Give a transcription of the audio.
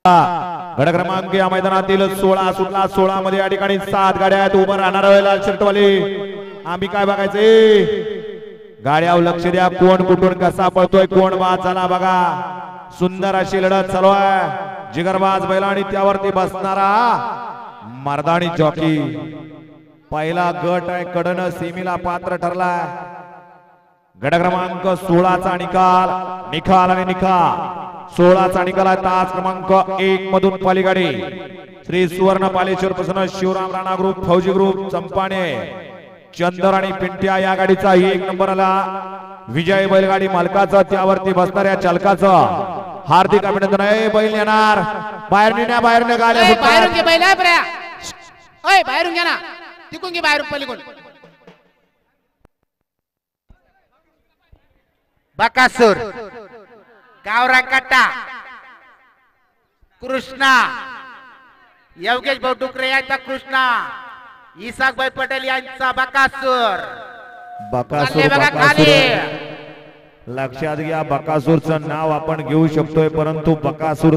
गड क्रमांक या मैदानातील 16 सुटला 16 मध्ये या ठिकाणी 7 गाड्या आहेत उभं राहणार लाल शर्टवाले आम्ही काय बघायचे गाड्यावर लक्ष द्या कोण कुठून कसा पळतोय कोण बाद झाला बघा सुंदर अशी लढत चालू आहे जिगरबाज बैल आणि त्यावरती बसणारा मर्दानी जॉकी पहिला गट आहे कडन सेमीला पात्र ठरला गड क्रमांक 16 चा निकाल आणि निकाल 16 चा निकाल आहे तास क्रमांक 1 मधून पलीकडे श्री सुवर्ण पालेश्वर प्रसन्न शिवराम राणा ग्रुप फौजी ग्रुप चंपाने चंदर आणि पिंट्या या गाडीचा 1 नंबर आला विजय बैलगाडी मालकाचा त्यावरती बसणाऱ्या चालकाचं हार्दिक अभिनंदन आहे बैल येणार बाहेर नेण्या बाहेर गाड्या बाहेरून घे बैल आहे बऱ्या ओय बाहेरून घ्या ना तिकून घे बाहेरून पलीकडून बकासूर गावरा कट्टा कृष्णा योगेश भाऊ डुकरे यांचा कृष्णा इसाकभाई पटेल यांचा बकासूर लक्षात घ्या बकासूरचं नाव आपण घेऊ शकतोय परंतु बकासूर